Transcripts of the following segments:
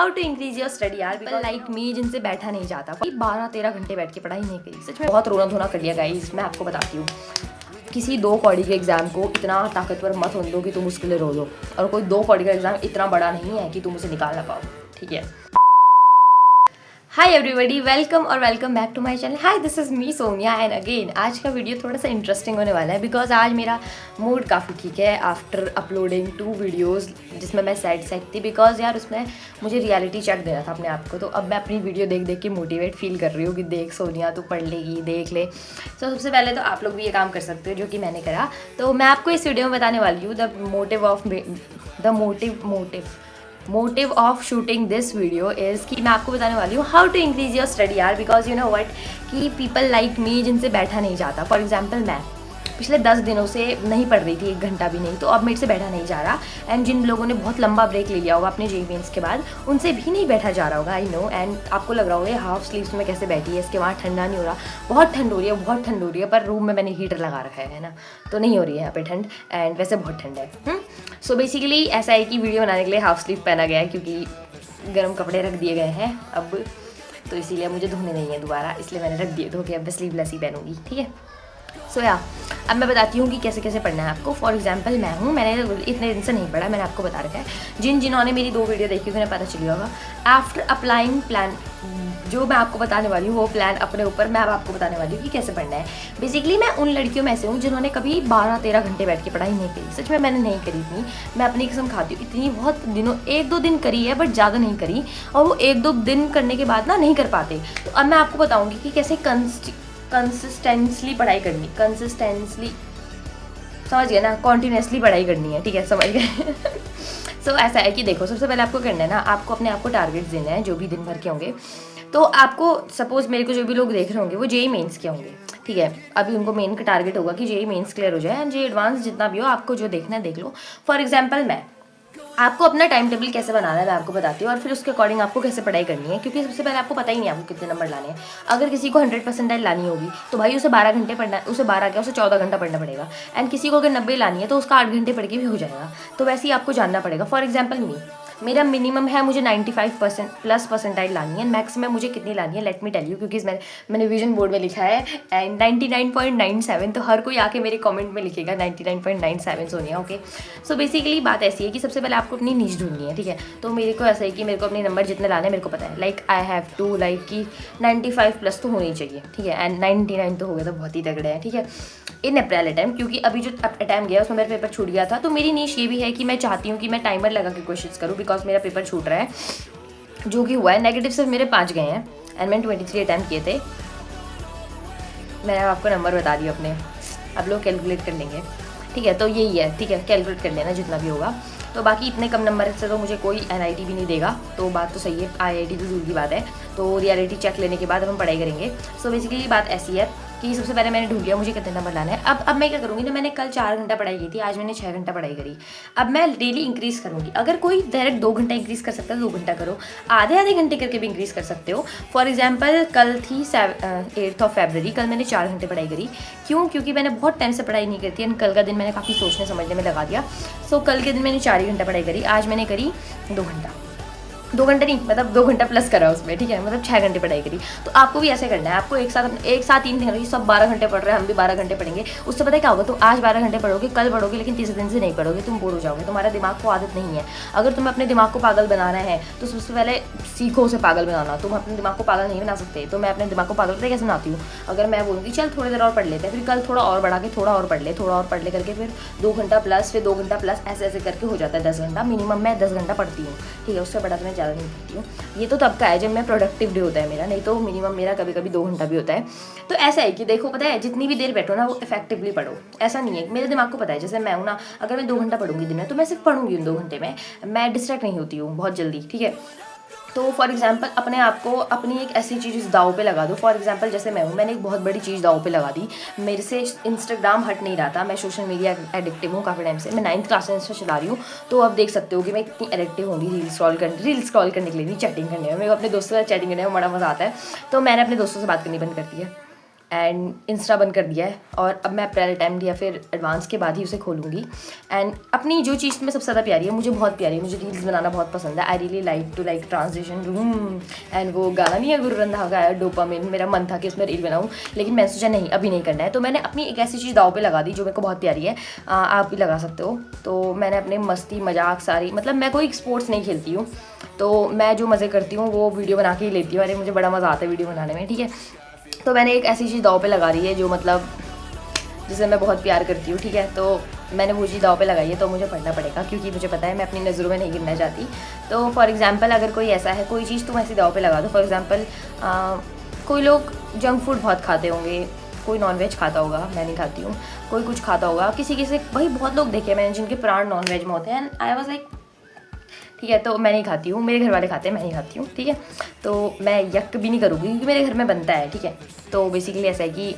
How to increase your study यार, because like me जिनसे बैठा नहीं जाता, 12-13 घंटे बैठ के पढ़ाई नहीं करी, सच में बहुत रोना धोना कर लिया गाइस। मैं आपको बताती हूँ, किसी 2 कौड़ी के एग्जाम को इतना ताकतवर मत होने दो कि तुम उसके लिए रो दो, और कोई 2 कौड़ी का एग्जाम इतना बड़ा नहीं है कि तुम उसे निकाल ना पाओ, ठीक है। हाय एवरीबॉडी, वेलकम और welcome back to my channel. Hi, this is me Sonia and again आज का वीडियो थोड़ा सा इंटरेस्टिंग होने वाला है बिकॉज आज मेरा मूड काफ़ी ठीक है आफ्टर अपलोडिंग 2 वीडियोस जिसमें मैं सैड थी बिकॉज यार उसमें मुझे रियलिटी चेक देना था अपने आप को। तो अब मैं अपनी वीडियो देख देख के मोटिवेट फील कर रही हूँ कि देख सोनिया तू पढ़ लेगी, देख ले। तो सबसे पहले तो आप लोग भी ये काम कर सकते हो जो कि मैंने करा। तो मैं आपको इस वीडियो में बताने वाली हूँ motive of shooting this video is कि मैं आपको बताने वाली हूँ how to increase your study यार, बिकॉज यू नो व्हाट कि पीपल लाइक मी जिनसे बैठा नहीं जाता। फॉर एग्जांपल मैं पिछले 10 दिनों से नहीं पढ़ रही थी, 1 घंटा भी नहीं, तो अब मेरे से बैठा नहीं जा रहा। एंड जिन लोगों ने बहुत लंबा ब्रेक ले लिया होगा अपने जेईई मेंस के बाद, उनसे भी नहीं बैठा जा रहा होगा, आई नो। एंड आपको लग रहा होगा हाफ स्लीव्स में कैसे बैठी है, इसके वहाँ ठंडा नहीं हो रहा। बहुत ठंड हो रही है, बहुत ठंड हो रही है, पर रूम में मैंने हीटर लगा रखा है ना, तो नहीं हो रही है यहाँ पे ठंड। एंड वैसे बहुत ठंड है। सो बेसिकली ऐसा है कि वीडियो बनाने के लिए हाफ स्लीव पहना गया है क्योंकि गर्म कपड़े रख दिए गए हैं अब, तो इसीलिए मुझे धोने नहीं है दोबारा, इसलिए मैंने रख दिए धो के। अब मैं स्लीवलेस ही पहनूंगी, ठीक है। सो या अब मैं बताती हूँ कि कैसे कैसे पढ़ना है आपको। फॉर एग्जांपल मैंने इतने दिन से नहीं पढ़ा, मैंने आपको बता रखा है। जिन्होंने मेरी 2 वीडियो देखी उन्हें पता चली होगा। आफ्टर अप्लाइंग प्लान, जो मैं आपको बताने वाली हूँ वो प्लान अपने ऊपर मैं अब आपको बताने वाली हूँ कि कैसे पढ़ना है। बेसिकली मैं उन लड़कियों में से हूँ जिन्होंने कभी 12-13 घंटे बैठ के पढ़ाई नहीं करी। सच में मैंने नहीं करी इतनी, मैं अपनी कसम खाती हूँ। इतनी बहुत दिनों 1-2 दिन करी है, बट ज़्यादा नहीं करी, और वो 1-2 दिन करने के बाद ना नहीं कर पाते। तो अब मैं आपको बताऊँगी कि कैसे कंसिस्टेंसली पढ़ाई करनी, समझ गए ना, कॉन्टीन्यूसली पढ़ाई करनी है, ठीक है, समझ गए। सो ऐसा है कि देखो, सबसे पहले आपको करना है ना, आपको अपने आप को टारगेट्स देने हैं जो भी दिन भर के होंगे। तो आपको सपोज मेरे को जो भी लोग देख रहे होंगे वो जेईई मेंस के होंगे, ठीक है। अभी उनको मेन का टारगेट होगा कि जेईई मेंस क्लियर हो जाए, एंड जेईई एडवांस जितना भी हो आपको जो देखना है देख लो। फॉर एग्जाम्पल मैं आपको अपना टाइम टेबल कैसे बनाना है मैं आपको बताती हूँ, और फिर उसके अकॉर्डिंग आपको कैसे पढ़ाई करनी है, क्योंकि सबसे पहले आपको पता ही नहीं आपको कितने नंबर लाने हैं। अगर किसी को 100% लानी होगी तो भाई उसे 12 घंटे पढ़ना, उसे 12 क्या उसे 14 घंटा पढ़ना पड़ेगा। एंड किसी को अगर 90 लानी है तो उसका 8 घंटे पढ़ के भी हो जाएगा। तो वैसे ही आपको जानना पड़ेगा। फॉर एग्जाम्पल मेरा मिनिमम है मुझे 95% प्लस परसेंटाइल लानी है। मैक्सिमम मुझे कितनी लानी है लेट मी टेल यू, क्योंकि मैंने विजन बोर्ड में लिखा है एंड 99.97। तो हर कोई आके मेरे कमेंट में लिखेगा 99.97 सोनिया, ओके। सो बेसिकली बात ऐसी है कि सबसे पहले आपको अपनी नीच ढूंढनी है, ठीक है। तो मेरे को ऐसा है कि मेरे को अपने नंबर जितने लाने हैं मेरे को पता है, like I have to like कि 95 प्लस तो होनी चाहिए, ठीक है। एंड 99 तो हो गया तो बहुत ही तगड़े हैं, ठीक है, इन अप्रैल अटैम्प्ट, क्योंकि अभी जो अटैम्प्ट गया उसमें मेरा पेपर छूट गया था। तो मेरी नीश ये भी है कि मैं चाहती हूँ कि मैं टाइमर लगा के कोशिश करूँ बिकॉज मेरा पेपर छूट रहा है, जो कि हुआ है। नेगेटिव सिर्फ मेरे 5 गए हैं एंड मैंने 23 अटैम्प्ट किए थे। मैंने आपको नंबर बता दिया अपने, आप लोग कैलकुलेट कर लेंगे, ठीक है। तो यही है, ठीक है, कैलकुलेट कर लेना जितना भी होगा। तो बाकी इतने कम नंबर से तो मुझे कोई एनआईटी भी नहीं देगा, तो बात तो सही है, आईआईटी तो दूर की बात है। तो रियलिटी चेक लेने के बाद हम पढ़ाई करेंगे। सो बेसिकली बात ऐसी है कि सबसे पहले मैंने ढूंढ लिया मुझे कितने नंबर लाना है। अब मैं क्या करूँगी ना, मैंने कल 4 घंटा पढ़ाई की थी, आज मैंने 6 घंटा पढ़ाई करी। अब मैं डेली इंक्रीज करूँगी। अगर कोई डायरेक्ट 2 घंटा इंक्रीज कर सकता है 2 घंटा करो, आधे घंटे करके भी इंक्रीज कर सकते हो। फॉर एग्जाम्पल कल थी 8 फरवरी, कल मैंने 4 घंटे पढ़ाई करी। क्यों? क्योंकि मैंने बहुत टाइम से पढ़ाई नहीं करती एंड कल का दिन मैंने काफ़ी सोचने समझने में लगा दिया। सो कल के दिन मैंने 4 घंटा पढ़ाई करी, आज मैंने करी 2 घंटा, 2 घंटे नहीं, मतलब 2 घंटा प्लस करा उसमें, ठीक है, मतलब 6 घंटे पढ़ाई करी। तो आपको भी ऐसे करना है, आपको एक साथ 3 घंटे, सब 12 घंटे पढ़ रहे हैं, हम भी 12 घंटे पढ़ेंगे। उससे पता है क्या होगा, तो आज 12 घंटे पढ़ोगे, कल पढ़ोगे, लेकिन तीसरे दिन से नहीं पढ़ोगे, तुम बोर हो जाओगे, तुम्हारा दिमाग को आदत नहीं है। अगर तुम्हें अपने दिमाग को पागल बनाना है तो सबसे पहले सीखो उसे पागल बनाना। तुम अपने दिमाग को पागल नहीं बना सकते। तो मैं अपने दिमाग को पागल कैसे बनाती हूँ, अगर मैं बोलूँगी चल थोड़ी देर और पढ़ लेते हैं, फिर कल थोड़ा और बढ़ा के थोड़ा और पढ़ ले करके फिर 2 घंटा प्लस, फिर 2 घंटा प्लस, ऐसे करके हो जाता है 10 घंटा। मिनिमम मैं 10 घंटा पढ़ती हूँ, ठीक है, उससे बड़ा तो मैं ज़्यादा नहीं पढ़ती हूँ। ये तो तब का है जब मैं प्रोडक्टिव डे होता है मेरा, नहीं तो मिनिमम मेरा कभी कभी 2 घंटा भी होता है। तो ऐसा है कि देखो, पता है जितनी भी देर बैठो ना वो इफेक्टिवली पढ़ो। ऐसा नहीं है, मेरे दिमाग को पता है, जैसे मैं हूँ ना, अगर मैं 2 घंटा पढ़ूंगी दिन में तो मैं सिर्फ पढ़ूंगी उन 2 घंटे में, मैं डिस्ट्रैक्ट नहीं होती हूँ बहुत जल्दी, ठीक है। तो फॉर एग्जाम्पल अपने आप को अपनी एक ऐसी चीज़ दाव पे लगा दो। फॉर एग्जाम्पल जैसे मैं हूँ, मैंने एक बहुत बड़ी चीज़ दाव पे लगा दी, मेरे से इंस्टाग्राम हट नहीं रहा था। मैं सोशल मीडिया एडिक्टिव हूँ काफ़ी टाइम से, मैं 9th क्लास से इंस्टा चला रही हूँ। तो अब देख सकते हो कि मैं कितनी एडिक्टिव होंगी रील स्क्रॉल करने के लिए, नहीं चैटिंग करने में। मेरे को अपने दोस्तों से चैटिंग करने में बड़ा मज़ा आता है, तो मैंने अपने दोस्तों से बात करनी बंद कर दी है। एंड इंस्टा बंद कर दिया है और अब मैं अप्रैल अटेम्प्ट या फिर एडवांस के बाद ही उसे खोलूँगी। एंड अपनी जो चीज़ में सबसे ज़्यादा प्यारी है, मुझे बहुत प्यारी है, मुझे रील्स बनाना बहुत पसंद है। I really like to like transition room. And वो गाना नहीं है गुरु रंधावा का है डोपामिन, मेरा मन था कि इसमें रील बनाऊँ, लेकिन मैंने सोचा नहीं अभी नहीं करना है। तो मैंने अपनी एक ऐसी चीज़ दाव पे लगा दी जो मेरे को बहुत प्यारी है, आप भी लगा सकते हो। तो मैंने अपने मस्ती मजाक सारी, मतलब मैं कोई स्पोर्ट्स नहीं खेलती हूँ, तो मैं जो मज़े करती हूँ वो वीडियो बना के ही लेती हूँ। अरे मुझे बड़ा मज़ा आता है वीडियो बनाने में, ठीक है। तो मैंने एक ऐसी चीज़ दाव पे लगा रही है जो मतलब जिसे मैं बहुत प्यार करती हूँ, ठीक है। तो मैंने वो चीज़ दाव पे लगाई है, तो मुझे पढ़ना पड़ेगा क्योंकि मुझे पता है मैं अपनी नज़रों में नहीं गिरना चाहती। तो फॉर एग्जांपल अगर कोई ऐसा है, कोई चीज़ तुम ऐसी दाव पे लगा दो, फॉर एग्जांपल कोई लोग जंक फूड बहुत खाते होंगे, कोई नॉनवेज खाता होगा, मैं नहीं खाती हूँ, कोई कुछ खाता होगा, किसी से भाई बहुत लोग देखे मैंने जिनके प्राण नॉनवेज में होते हैं। एंड आई वाज लाइक ठीक है, तो मैं नहीं खाती हूँ, मेरे घर वाले खाते हैं, मैं नहीं खाती हूँ, ठीक है। तो मैं यक भी नहीं करूँगी क्योंकि मेरे घर में बनता है, ठीक है। तो बेसिकली ऐसा है कि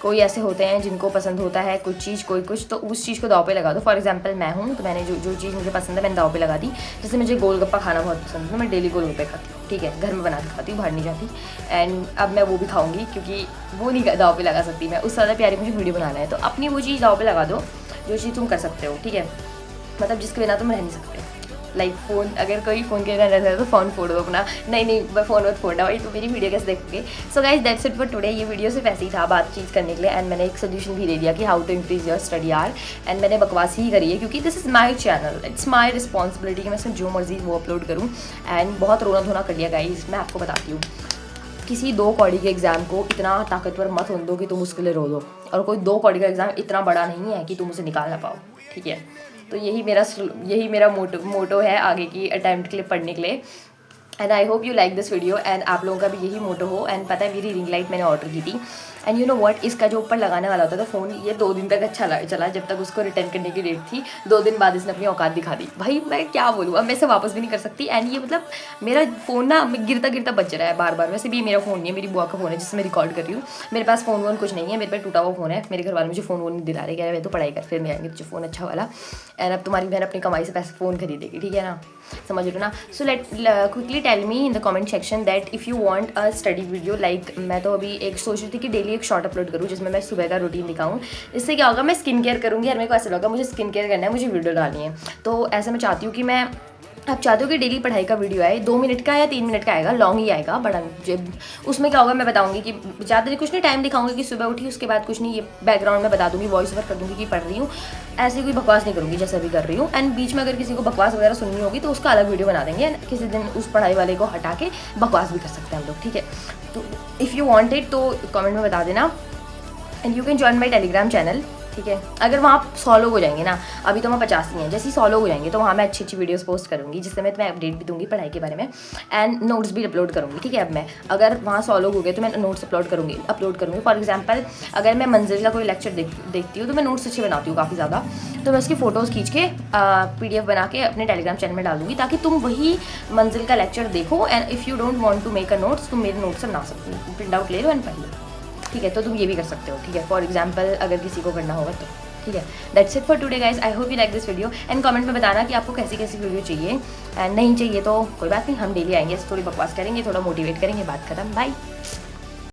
कोई ऐसे होते हैं जिनको पसंद होता है कुछ चीज़, कोई कुछ, तो उस चीज़ को दाव पे लगा दो। फॉर एग्जांपल मैं हूँ, तो मैंने जो चीज़ मुझे पसंद है मैंने दाव पे लगा दी। जैसे मुझे गोलगप्पा खाना बहुत पसंद है, तो मैं डेली गोलगप्पे खाती हूँ, ठीक है, घर में बना के खाती हूँ, बाहर नहीं जाती। एंड अब मैं वो भी खाऊंगी क्योंकि वो नहीं दाव पे लगा सकती मैं, उससे ज़्यादा प्यारी मुझे वीडियो बनाना है। तो अपनी वो चीज़ दाव पे लगा दो जो चीज़ तुम कर सकते हो, ठीक है, मतलब जिसके बिना तुम रह नहीं सकते। लाइक फ़ोन, अगर कोई फ़ोन के बिना रहता है तो फ़ोन फोड़ दो अपना, नहीं मैं फ़ोन मत फोड़ना भाई, तो मेरी वीडियो कैसे देखोगे। So guys that's it for today. ये वीडियो सिर्फ ऐसे ही था बातचीत करने के लिए, एंड मैंने एक सोल्यूशन भी दे दिया कि how to increase your study hour. And मैंने बकवास ही करी है क्योंकि this is my channel, it's my responsibility कि मैं इसमें जो मर्जी वो अपलोड करूँ। एंड बहुत रोना धोना कर लिया गाइस, मैं आपको बताती हूँ। किसी 2 कौड़ी के एग्ज़ाम को इतना ताकतवर मत होने दो कि तुम उसके लिए रो दो, और कोई 2 कौड़ी का एग्ज़ाम इतना बड़ा नहीं है कि तुम उसे निकाल ना पाओ, ठीक है। तो यही मेरा मोटो है आगे की अटैम्प्ट के लिए पढ़ने के लिए। And I hope you like this video, and आप लोगों का भी यही मोटो हो। एंड पता है मेरी रिंग लाइट मैंने ऑर्डर की थी, एंड यू नो व्हाट, इसका जो ऊपर लगाने वाला होता था फ़ोन, ये 2 दिन तक अच्छा चला, जब तक उसको रिटर्न करने की डेट थी। 2 दिन बाद इसने अपनी औकात दिखा दी भाई, मैं क्या बोलूँ, अब मैं इसे वापस भी नहीं कर सकती। एंड ये मतलब मेरा फ़ोन ना गिरता गिरता बच रहा है बार बार। वैसे भी मेरा फ़ोन नहीं है, मेरी बुआ का फ़ोन है जिससे मैं रिकॉर्ड कर रही हूँ। मेरे पास फ़ोन वोन कुछ नहीं है, मेरे पास टूटा हुआ फ़ोन है। मेरे घर वाले मुझे फ़ोन वोन नहीं दिला रहे, कह रहे तो पढ़ाई कर, फिर मैं आएंगे तुझे फ़ोन अच्छा वाला। एंड अब तुम्हारी बहन अपनी कमाई से पैसे फ़ोन खरीदेगी, ठीक है ना, समझ लो ना। So let quickly tell me in the comment section that if you want a study video. Like मैं तो अभी एक सोच रही थी कि डेली एक शॉर्ट अपलोड करूँ जिसमें मैं सुबह का रूटीन दिखाऊँ। इससे क्या होगा, मैं स्किन केयर करूँगी और मेरे को ऐसा लगा मुझे स्किन केयर करना है, मुझे वीडियो डालनी है। तो ऐसे मैं चाहती हूँ कि आप चाहते हो कि डेली पढ़ाई का वीडियो आए, 2 मिनट का या 3 मिनट का आएगा, लॉन्ग ही आएगा बड़ा। उसमें क्या होगा मैं बताऊंगी कि ज़्यादा कुछ नहीं, टाइम दिखाऊंगी कि सुबह उठी उसके बाद कुछ नहीं, ये बैकग्राउंड में बता दूंगी, वॉइस ओवर कर दूंगी कि पढ़ रही हूँ। ऐसी कोई बकवास नहीं करूँगी जैसे अभी कर रही हूँ। एंड बीच में अगर किसी को बकवास वगैरह सुननी होगी तो उसका अलग वीडियो बना देंगे, एंड किसी दिन उस पढ़ाई वाले को हटा के बकवास भी कर सकते हैं हम लोग, ठीक है। तो इफ़ यू वॉन्ट इट तो कमेंट में बता देना, and you can join my Telegram channel, ठीक है। अगर वहाँ 100 लोग हो जाएंगे ना, अभी तो वहाँ 50 ही हैं, जैसे ही 100 लोग हो जाएंगे तो वहाँ मैं अच्छी अच्छी वीडियोस पोस्ट करूँगी जिससे मैं तुम्हें अपडेट भी दूंगी पढ़ाई के बारे में, एंड नोट्स भी अपलोड करूँगी, ठीक है। अब मैं अगर वहाँ 100 लोग हो गए तो मैं नोट्स अपलोड करूँगी। फॉर एग्जाम्पल अगर मैं मंजिल का कोई लेक्चर देखती हूँ तो मैं नोट्स अच्छे बनाती हूँ काफ़ी ज़्यादा, तो मैं उसकी फ़ोटोज़ खींच के PDF बना के अपने टेलीग्राम चैनल में डाल दूँगी ताकि तुम वही मंजिल का लेक्चर देखो। And if you don't want to make a notes, तुम मेरे नोट्स से बना सकते हो, प्रिंट आउट ले लो एंड पढ़ लो, ठीक है। तो तुम ये भी कर सकते हो, ठीक है, फॉर एग्जाम्पल अगर किसी को करना होगा तो, ठीक है। That's it for today guys, I hope you like this video, and comment में बताना कि आपको कैसी कैसी वीडियो चाहिए। एंड नहीं चाहिए तो कोई बात नहीं, हम डेली आएंगे, थोड़ी बकवास करेंगे, थोड़ा मोटिवेट करेंगे, बात खत्म, बाय।